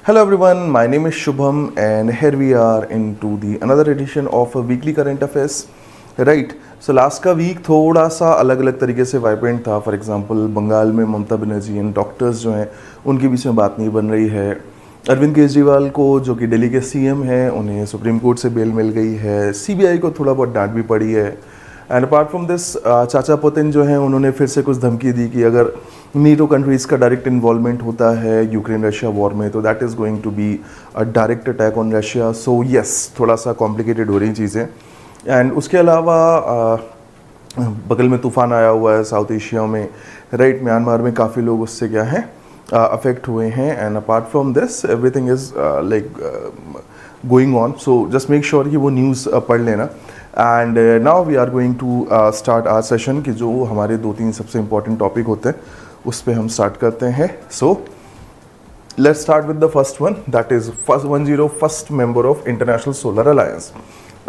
Hello everyone, my name is Shubham and here we are into the another edition of a weekly current affairs. Right, so last का week थोड़ा सा अलग अलग तरीके से vibrant था. फॉर एग्जांपल बंगाल में ममता बनर्जी एंड डॉक्टर्स जो हैं उनके बीच में बात नहीं बन रही है. अरविंद केजरीवाल को जो कि दिल्ली के सीएम हैं उन्हें सुप्रीम कोर्ट से बेल मिल गई है. सीबीआई को थोड़ा बहुत डांट भी पड़ी है. एंड अपार्ट फ्रॉम दिस चाचा पुतिन जो हैं उन्होंने फिर से कुछ धमकी दी कि अगर नीटो कंट्रीज़ का डायरेक्ट इन्वॉल्वमेंट होता है यूक्रेन रशिया वॉर में तो that is going to be a direct attack on Russia. So yes, थोड़ा सा कॉम्प्लिकेटेड हो रही चीज़ें. एंड उसके अलावा बगल में तूफ़ान आया हुआ है साउथ एशिया में. राइट, म्यांमार में काफ़ी लोग उससे क्या हैं अफेक्ट हुए हैं. And apart from this everything is like going on. So just make sure कि वो न्यूज़ पढ़ लेना. And now we are going to start our session कि जो हमारे 2-3 सबसे इंपॉर्टेंट टॉपिक होते हैं उस पर हम स्टार्ट करते हैं. So let's start with the first one, that is first member of international solar Alliance,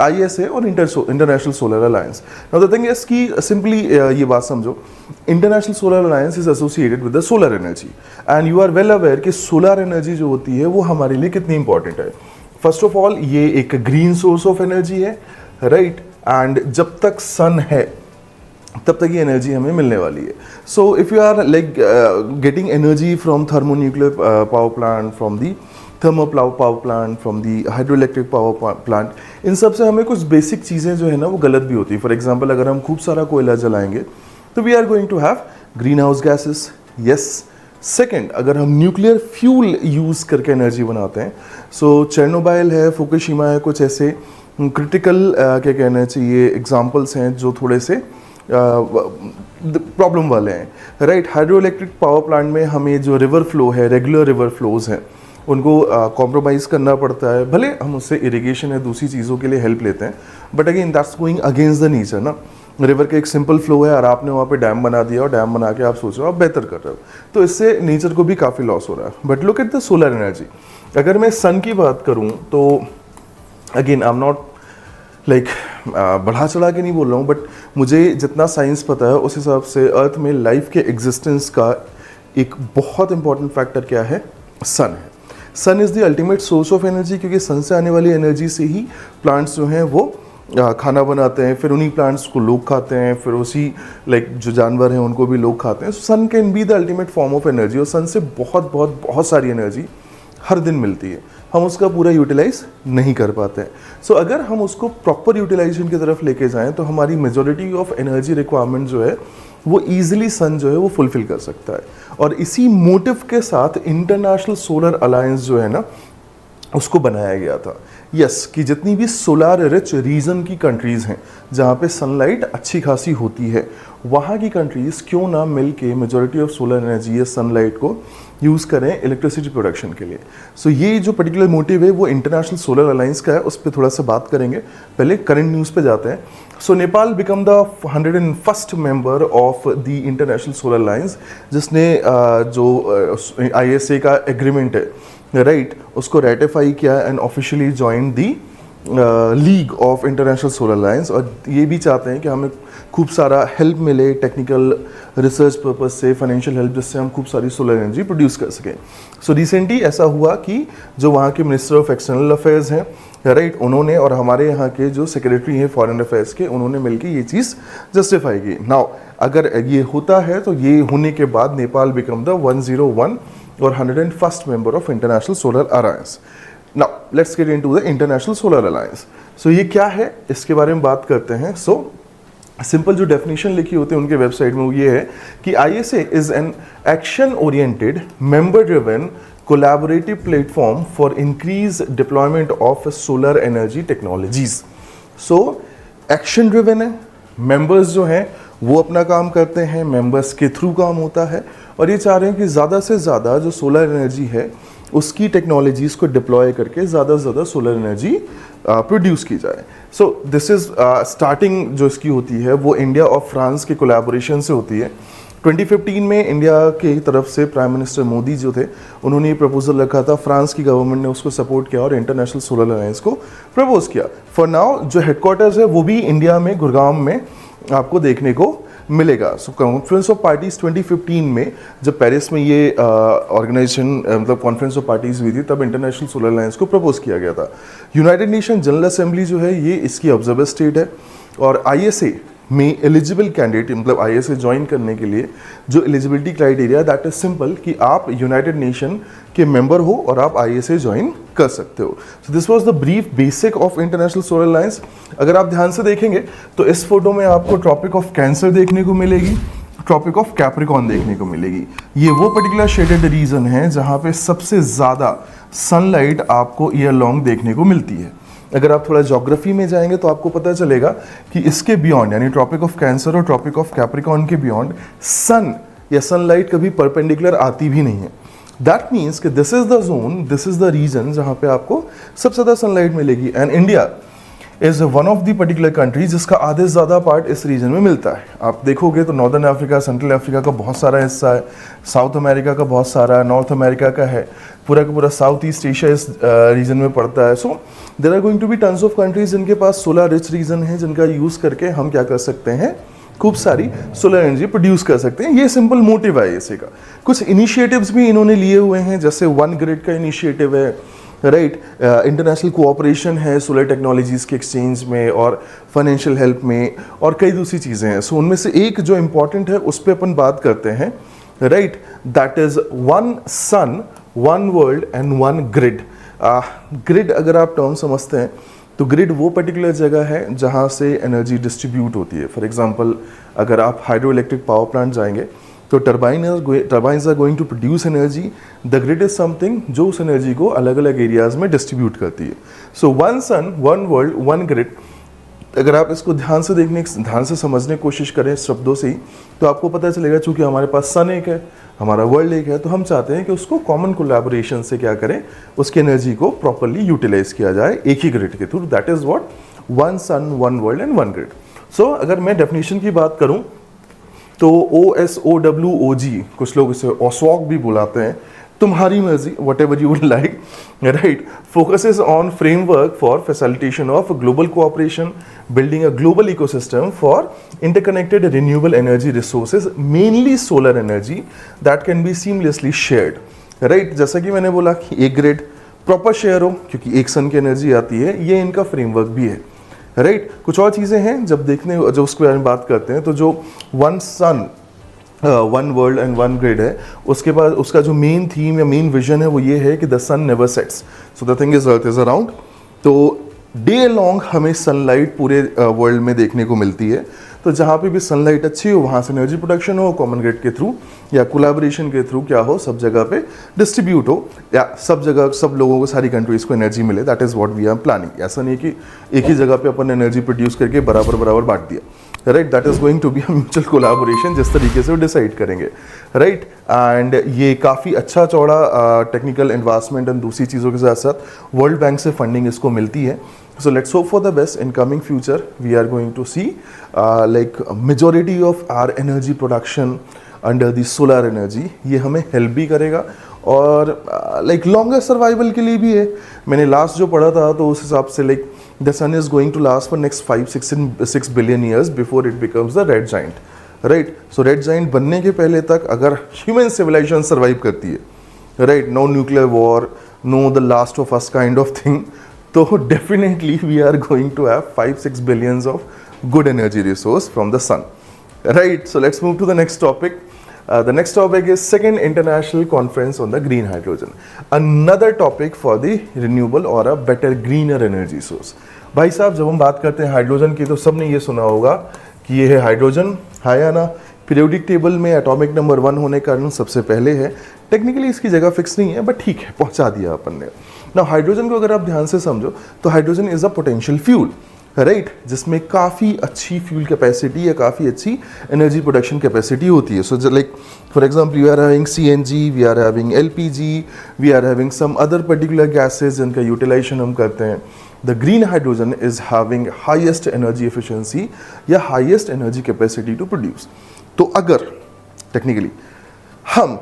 ISA और International solar alliance. Now the thing is कि सिंपली ये बात समझो, International solar Alliance is associated with the solar energy and you are well aware कि solar energy जो होती है वो हमारे लिए कितनी इंपॉर्टेंट है. फर्स्ट ऑफ ऑल ये एक ग्रीन सोर्स ऑफ एनर्जी है. राइट, एंड जब तक सन है तब तक ये एनर्जी हमें मिलने वाली है. So if you are like getting energy from thermonuclear power plant, from the thermal power plant, from the hydro electric power plant, इन सब से हमें कुछ बेसिक चीज़ें जो है ना वो गलत भी होती है. फॉर एग्जांपल अगर हम खूब सारा कोयला जलाएंगे तो we are going to have green house gases. Yes. Second, अगर हम न्यूक्लियर फ्यूल यूज़ करके एनर्जी बनाते हैं, सो चेर्नोबाइल है, फुकुशिमा है, कुछ ऐसे क्रिटिकल क्या कहना चाहिए एग्जाम्पल्स हैं जो थोड़े से प्रॉब्लम वाले हैं. Right, hydro electric power plant में हमें जो रिवर फ्लो है, रेगुलर रिवर फ्लोज हैं, उनको कॉम्प्रोमाइज़ करना पड़ता है. भले हम उससे इरिगेशन है दूसरी चीज़ों के लिए हेल्प लेते हैं, but again that's going against the nature ना. रिवर का एक सिंपल फ्लो है और आपने वहाँ पे डैम बना दिया और डैम बना के आप सोच रहे हो आप बेहतर कर रहे हो, तो इससे नेचर को भी काफ़ी लॉस हो रहा है. But look at the solar energy. अगर मैं सन की बात करूँ तो again I am not like बढ़ा चढ़ा के नहीं बोल रहा हूँ, बट मुझे जितना साइंस पता है उस हिसाब से अर्थ में लाइफ के एग्जिस्टेंस का एक बहुत इंपॉर्टेंट फैक्टर क्या है, सन है. Sun is the ultimate source of energy, क्योंकि सन से आने वाली एनर्जी से ही प्लांट्स जो हैं वो खाना बनाते हैं, फिर उन्हीं प्लांट्स को लोग खाते हैं, फिर उसी लाइक जो जानवर हैं उनको भी लोग खाते हैं. Sun can be the ultimate form of energy और सन से बहुत बहुत बहुत सारी एनर्जी हर दिन मिलती है. हम उसका पूरा यूटिलाइज नहीं कर पाते हैं. सो अगर हम उसको प्रॉपर यूटिलाइजेशन की तरफ लेके जाएं तो हमारी मेजॉरिटी ऑफ एनर्जी रिक्वायरमेंट जो है वो ईजिली सन जो है वो फुलफिल कर सकता है. और इसी मोटिव के साथ इंटरनेशनल सोलर अलायंस जो है ना उसको बनाया गया था. यस, कि जितनी भी सोलार रिच रीजन की कंट्रीज़ हैं जहाँ पे सनलाइट अच्छी खासी होती है, वहाँ की कंट्रीज़ क्यों ना मिल के मेजॉरिटी ऑफ सोलर एनर्जी या सनलाइट को यूज़ करें इलेक्ट्रिसिटी प्रोडक्शन के लिए. सो ये जो पर्टिकुलर मोटिव है वो इंटरनेशनल सोलर अलायंस का है, उस पर थोड़ा सा बात करेंगे. पहले करंट न्यूज़ पे जाते हैं. So Nepal become the 101st member of the international solar Alliance, जिसने जो ISA का एग्रीमेंट है राइट उसको रेटिफाई किया and officially join the league of international solar alliance. और ये भी चाहते हैं कि हमें खूब सारा हेल्प मिले टेक्निकल रिसर्च पर्पस से, फाइनेंशियल हेल्प, जिससे हम खूब सारी सोलर एनर्जी प्रोड्यूस कर सकें. सो रिसेंटली ऐसा हुआ कि जो वहाँ के मिनिस्टर ऑफ एक्सटर्नल अफेयर्स हैं राइट उन्होंने और हमारे यहाँ के जो सेक्रेटरी हैं फॉरेन अफेयर्स के, उन्होंने मिलकर ये चीज़ जस्टिफाई की. नाउ अगर ये होता है तो ये होने के बाद नेपाल बिकम द 101 और 101st member of international solar alliance. Now let's get into the international solar alliance. So ये क्या है इसके बारे में बात करते हैं. सो सिंपल जो डेफिनेशन लिखी होती है उनके वेबसाइट में वो ये है कि ISA is an action oriented member driven collaborative platform for increase deployment of solar energy technologies. So action driven है, मेंबर्स जो हैं वो अपना काम करते हैं, मेंबर्स के थ्रू काम होता है और ये चाह रहे हैं कि ज़्यादा से ज़्यादा जो सोलर एनर्जी है उसकी टेक्नोलॉजीज़ को डिप्लॉय करके ज़्यादा से ज़्यादा सोलर एनर्जी प्रोड्यूस की जाए. सो दिस इज़ स्टार्टिंग जो इसकी होती है वो इंडिया और फ्रांस के कोलैबोरेशन से होती है. 2015 में इंडिया की तरफ से प्राइम मिनिस्टर मोदी जो थे उन्होंने ये प्रपोजल रखा था, फ्रांस की गवर्नमेंट ने उसको सपोर्ट किया और इंटरनेशनल सोलर अलायंस को प्रपोज किया. फॉर नाउ जो हेडक्वार्टर्स है वो भी इंडिया में गुड़गांव में आपको देखने को मिलेगा। सो कॉन्फ्रेंस ऑफ पार्टीज 2015 में जब पेरिस में ये ऑर्गेनाइजेशन मतलब कॉन्फ्रेंस ऑफ पार्टीज हुई थी, तब इंटरनेशनल सोलर अलायंस को प्रपोज किया गया था। यूनाइटेड नेशन जनरल असेंबली जो है ये इसकी ऑब्जर्वर स्टेट है, और ISA में एलिजिबल कैंडिडेट मतलब ISA ज्वाइन करने के लिए जो eligibility criteria that is simple कि आप यूनाइटेड नेशन के मेंबर हो और आप ISA ज्वाइन कर सकते हो। So this was the brief basic of international solar alliance. अगर आप ध्यान से देखेंगे तो इस फोटो में आपको ट्रॉपिक ऑफ कैंसर देखने को मिलेगी, ट्रॉपिक ऑफ कैप्रिकॉर्न देखने को मिलेगी। ये वो पर्टिकुलर शेडेड रीजन है जहाँ पे सबसे ज़्यादा सनलाइट आपको ईयर लॉन्ग देखने को मिलती है। अगर आप थोड़ा ज्योग्राफी में जाएंगे तो आपको पता चलेगा कि इसके बियॉन्ड यानी ट्रॉपिक ऑफ कैंसर और ट्रॉपिक ऑफ कैप्रिकॉर्न के बियॉन्ड सन या सनलाइट कभी परपेंडिकुलर आती भी नहीं है। दैट मीन्स कि this is the zone, this is the region जहाँ पे आपको सबसे ज़्यादा सनलाइट मिलेगी। And India is one of the particular country जिसका आधे से ज़्यादा पार्ट इस रीजन में मिलता है। आप देखोगे तो नॉर्दर्न अफ्रीका, सेंट्रल अफ्रीका का बहुत सारा हिस्सा है, साउथ अमेरिका का बहुत सारा है, नॉर्थ अमेरिका का है, पूरा का पूरा साउथ ईस्ट एशिया इस रीजन में पड़ता है। So there are going to be tons of countries जिनके पास सोलर रिच रीजन है, जिनका यूज़ करके हम क्या कर सकते हैं, खूब सारी सोलर एनर्जी प्रोड्यूस कर सकते हैं। ये सिंपल मोटिव है इसी का। कुछ इनिशिएटिव्स भी इन्होंने लिए हुए हैं, जैसे वन ग्रिड का इनिशिएटिव है, राइट, इंटरनेशनल कोऑपरेशन है सोलर टेक्नोलॉजीज़ के एक्सचेंज में और फाइनेंशियल हेल्प में, और कई दूसरी चीज़ें हैं। सो उनमें से एक जो इम्पॉर्टेंट है उस पर अपन बात करते हैं, right, that is one sun, one world and one grid. Grid अगर आप टर्म समझते हैं तो ग्रिड वो पर्टिकुलर जगह है जहाँ से एनर्जी डिस्ट्रीब्यूट होती है। फॉर एग्जांपल अगर आप हाइड्रो इलेक्ट्रिक पावर प्लांट जाएंगे तो turbines are going to produce energy, the grid is something जो उस एनर्जी को अलग अलग एरियाज में डिस्ट्रीब्यूट करती है। So one sun, one world, one grid, अगर आप इसको ध्यान से देखने, ध्यान से समझने की कोशिश करें शब्दों से ही, तो आपको पता चलेगा चूंकि हमारे पास सन एक है, हमारा वर्ल्ड एक है, तो हम चाहते हैं कि उसको कॉमन कोलैबोरेशन से क्या करें, उसकी एनर्जी को प्रॉपरली यूटिलाइज किया जाए एक ही ग्रिड के through. That is what one sun, one world and one grid. So अगर मैं डेफिनेशन की बात करूं तो OSOWOG, कुछ लोग इसे OSWOG भी बुलाते हैं, तुम्हारी मर्जी, what ever you would like, right, focuses on framework for facilitation of global cooperation, building a global ecosystem for interconnected renewable energy resources, mainly solar energy that can be seamlessly shared, right? जैसा कि मैंने बोला कि एक grid proper share हो क्योंकि एक सन की एनर्जी आती है, ये इनका फ्रेमवर्क भी है, राइट? कुछ और चीज़ें हैं जब उसके बारे में बात करते हैं तो जो one sun, one world and one grid है, उसके बाद उसका जो मेन थीम या मेन विजन है वो ये है कि the sun never sets, so the thing is earth is around. तो डे लॉन्ग हमें सनलाइट पूरे वर्ल्ड में देखने को मिलती है। तो जहाँ पे भी सनलाइट अच्छी हो वहाँ से एनर्जी प्रोडक्शन हो, कॉमन ग्रिड के थ्रू या कोलैबोरेशन के थ्रू क्या हो, सब जगह पे डिस्ट्रीब्यूट हो, या सब जगह सब लोगों को, सारी कंट्रीज को एनर्जी मिले। That is what we are planning. ऐसा नहीं कि एक ही जगह पे अपन एनर्जी प्रोड्यूस करके बराबर बराबर बांट दिया, right? That is going to be a mutual collaboration, जिस तरीके से वो डिसाइड करेंगे, राइट? एंड ये काफ़ी अच्छा चौड़ा टेक्निकल एडवांसमेंट एंड दूसरी चीज़ों के साथ साथ वर्ल्ड बैंक से फंडिंग इसको मिलती है। So let's hope for the best. In coming future we are going to see like majority of our energy production under the solar energy। ये हमें हेल्प भी करेगा और like longer survival के लिए भी है। मैंने लास्ट जो पढ़ा था तो उस हिसाब से like the sun is going to last for next 5-6 billion years before it becomes the red giant, right? So red giant बनने के पहले तक अगर human civilization survive करती है, right, no nuclear war, no the last of us kind of thing, तो definitely we are going to have 5-6 billions of good energy resource from the sun, right? So let's move to the next topic. The next topic is second international conference on the green hydrogen, another topic for the renewable or a better greener energy source। भाई साहब जब हम बात करते हैं hydrogen की तो सबने ये सुना होगा कि ये है हाइड्रोजन, है या ना? पीरियोडिक टेबल में एटॉमिक नंबर 1 होने के कारण सबसे पहले है। टेक्निकली इसकी जगह फिक्स नहीं है बट ठीक है, पहुंचा दिया अपन ने। ना हाइड्रोजन को अगर आप ध्यान से समझो तो hydrogen is a potential fuel, right, जिसमें काफ़ी अच्छी फ्यूल कैपेसिटी या काफ़ी अच्छी एनर्जी प्रोडक्शन कैपेसिटी होती है। So like for example we are having CNG, we are having LPG, we are having some other particular gases जिनका यूटिलाइजेशन हम करते हैं। The green hydrogen is having highest energy efficiency या highest energy capacity to produce. तो अगर technically हम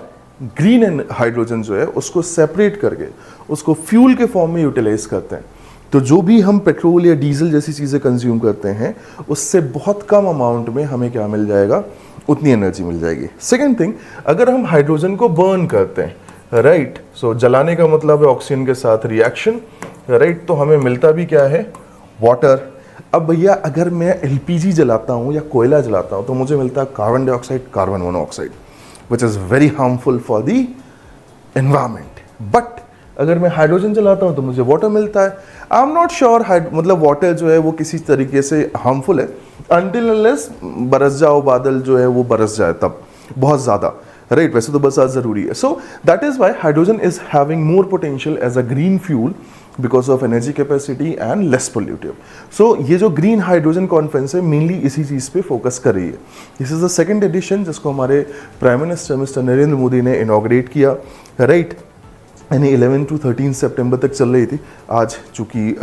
green hydrogen जो है उसको सेपरेट करके उसको फ्यूल के फॉर्म में यूटिलाइज करते हैं तो जो भी हम पेट्रोल या डीजल जैसी चीज़ें कंज्यूम करते हैं उससे बहुत कम अमाउंट में हमें क्या मिल जाएगा, उतनी एनर्जी मिल जाएगी। सेकेंड थिंग, अगर हम हाइड्रोजन को बर्न करते हैं, राइट, सो जलाने का मतलब है ऑक्सीजन के साथ रिएक्शन, राइट, तो हमें मिलता भी क्या है, वाटर। अब भैया अगर मैं एलपीजी जलाता हूँ या कोयला जलाता हूँ तो मुझे मिलता है carbon dioxide, carbon monoxide, which is very harmful for the environment. But अगर मैं हाइड्रोजन जलाता हूँ तो मुझे वाटर मिलता है। आई एम नॉट श्योर मतलब वाटर जो है वो किसी तरीके से हार्मफुल है, अनटिल अनलेस बरस जाओ बादल जो है वो बरस जाए तब बहुत ज़्यादा, राइट, वैसे तो बरसात ज़रूरी है। So that is why hydrogen is having more potential as a green fuel because of energy capacity and less pollutive. So ये जो ग्रीन हाइड्रोजन कॉन्फ्रेंस है मेनली इसी चीज़ पे फोकस कर रही है। This is the second edition जिसको हमारे prime minister mister Narendra Modi ने इनॉग्रेट किया, राइट, यानी 11 to 13 सितंबर तक चल रही थी। आज चूँकि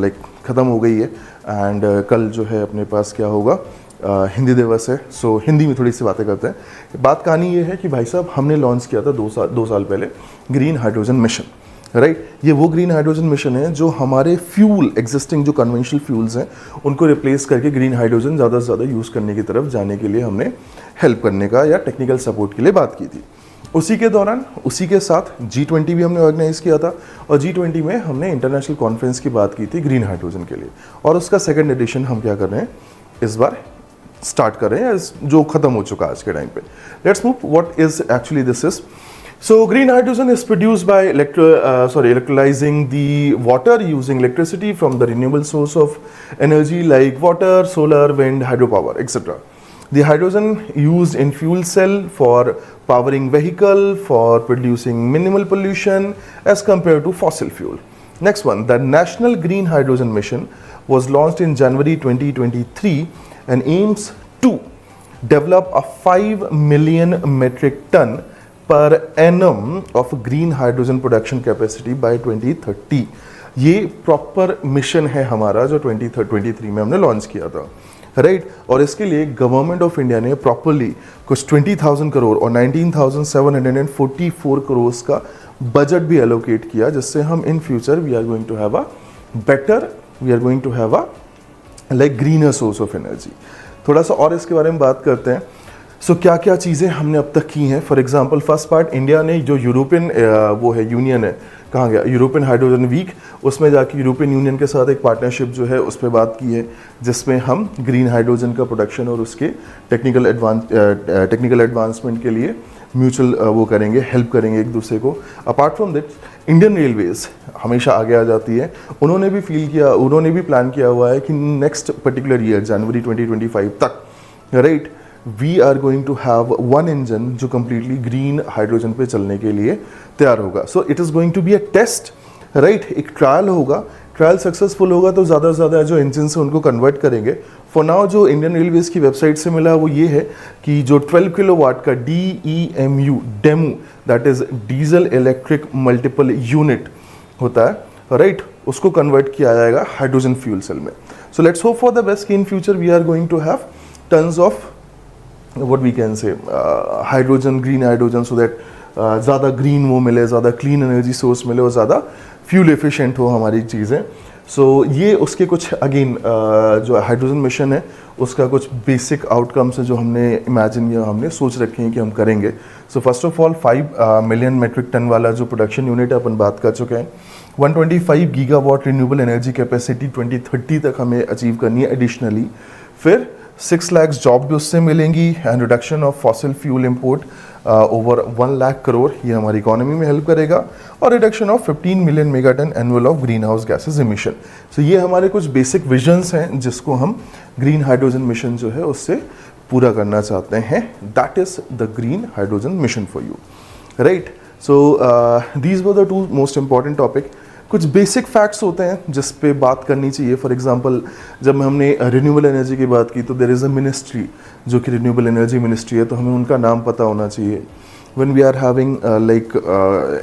लाइक ख़त्म हो गई है एंड कल जो है अपने पास क्या होगा, हिंदी दिवस है। सो हिंदी में थोड़ी सी बातें करते हैं। बात कहानी ये है कि भाई साहब हमने लॉन्च किया था दो साल पहले ग्रीन हाइड्रोजन मिशन, राइट। ये वो ग्रीन हाइड्रोजन मिशन है जो हमारे फ्यूल, एग्जिस्टिंग जो कन्वेंशनल फ्यूल्स हैं उनको रिप्लेस करके ग्रीन हाइड्रोजन ज़्यादा से ज़्यादा यूज़ करने की तरफ जाने के लिए हमने हेल्प करने का या टेक्निकल सपोर्ट के लिए बात की थी। उसी के दौरान उसी के साथ G20 भी हमने ऑर्गेनाइज किया था और G20 में हमने इंटरनेशनल कॉन्फ्रेंस की बात की थी ग्रीन हाइड्रोजन के लिए, और उसका सेकंड एडिशन हम क्या कर रहे हैं इस बार स्टार्ट कर रहे हैं जो ख़त्म हो चुका आज के टाइम पे। Let's move what is actually this is. So green hydrogen is produced by electrolyzing the water using electricity from the renewable source of energy like water, solar, wind, hydropower, etc. The hydrogen used in fuel cell for powering vehicle, for producing minimal pollution as compared to fossil fuel. Next one, the National Green Hydrogen Mission was launched in January 2023 and aims to develop a 5 million metric ton per annum of green hydrogen production capacity by 2030। ये proper mission है हमारा जो 2023 में हमने launch किया था, right. और इसके लिए गवर्नमेंट ऑफ इंडिया ने प्रॉपरली कुछ 20,000 करोड़ और 19,744 करोड़ का बजट भी एलोकेट किया, जिससे हम in future we are going to have a like greener source of energy. थोड़ा सा और इसके बारे में बात करते हैं। सो क्या क्या चीज़ें हमने अब तक की हैं। For example first part, India ने जो यूरोपियन वो है यूनियन है, कहाँ गया, यूरोपियन हाइड्रोजन वीक, उसमें जाके यूरोपियन यूनियन के साथ एक पार्टनरशिप जो है उस पर बात की है, जिसमें हम ग्रीन हाइड्रोजन का प्रोडक्शन और उसके टेक्निकल एडवांसमेंट के लिए म्यूचुअल वो करेंगे, हेल्प करेंगे एक दूसरे को। Apart from that, Indian railways हमेशा आगे आ जाती है, उन्होंने भी प्लान किया हुआ है कि नेक्स्ट पर्टिकुलर ईयर जनवरी 2025 तक, right, we are going to have one engine जो कम्प्लीटली ग्रीन हाइड्रोजन पे चलने के लिए तैयार होगा। So it is going to be a test, right, एक ट्रायल होगा। ट्रायल सक्सेसफुल होगा तो ज़्यादा से ज़्यादा जो इंजन से उनको कन्वर्ट करेंगे। फॉर नाउ जो इंडियन रेलवेज़ की वेबसाइट से मिला वो ये है कि जो 12 किलोवाट का DEMU that is diesel electric multiple unit होता है, राइट, उसको कन्वर्ट किया जाएगा हाइड्रोजन फ्यूल सेल में। So let's hope for the best कि in future we are going to have tons of what we can say hydrogen, green hydrogen, so that ज़्यादा green वो मिले, ज़्यादा क्लीन एनर्जी सोर्स मिले और ज़्यादा fuel efficient हो हमारी चीज़ें। सो ये उसके कुछ अगेन जो हाइड्रोजन मिशन है उसका कुछ बेसिक आउटकम्स है जो हमने इमेजिन या हमने सोच रखे हैं कि हम करेंगे। So first of all 5 million metric ton वाला जो प्रोडक्शन यूनिट है अपन बात कर चुके हैं। 125 गीगावाट रिन्यूएबल एनर्जी कैपेसिटी 2030 तक हमें अचीव करनी है एडिशनली। फिर 6 लाख जॉब भी उससे मिलेंगी and reduction of fossil fuel import over 1 lakh crore, ये हमारी इकोनॉमी में हेल्प करेगा, और reduction of 15 million megaton annual of greenhouse gases emission. So ये हमारे कुछ बेसिक विजन्स हैं जिसको हम ग्रीन हाइड्रोजन मिशन जो है उससे पूरा करना चाहते हैं। That is the green hydrogen mission for you, right. So these were the 2 most important topic. कुछ बेसिक फैक्ट्स होते हैं जिस पे बात करनी चाहिए। फॉर एग्जांपल जब हमने रिन्यूएबल एनर्जी की बात की तो देयर इज़ अ मिनिस्ट्री जो कि रिन्यूएबल एनर्जी मिनिस्ट्री है, तो हमें उनका नाम पता होना चाहिए। When we are having like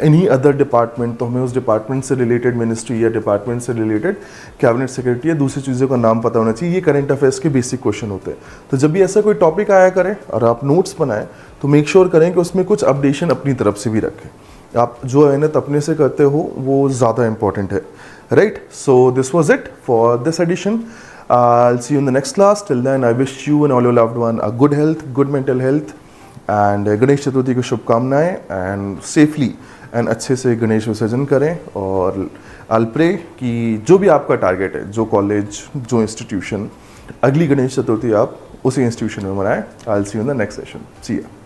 any other department, तो हमें उस डिपार्टमेंट से रिलेटेड मिनिस्ट्री या डिपार्टमेंट से रिलेटेड कैबिनेट सेक्रेटरी या दूसरी चीज़ों का नाम पता होना चाहिए। ये करंट अफेयर्स के बेसिक क्वेश्चन होते हैं। तो जब भी ऐसा कोई टॉपिक आया करें और आप नोट्स बनाएं तो मेक श्योर करें कि उसमें कुछ अपडेशन अपनी तरफ से भी रखें। आप जो मेहनत अपने से करते हो वो ज़्यादा इम्पॉर्टेंट है, Right, so this was it for this edition. I'll see you in the next class. Till then, I wish you and all your loved one a good health, good mental health, and Ganesh Chaturthi की शुभकामनाएं, and safely and अच्छे से गणेश विसर्जन करें. और I'll pray कि जो भी आपका टारगेट है, जो कॉलेज, जो इंस्टीट्यूशन, अगली गणेश चतुर्थी आप उसी इंस्टीट्यूशन में मनाएं. I'll see you in the next session. See ya.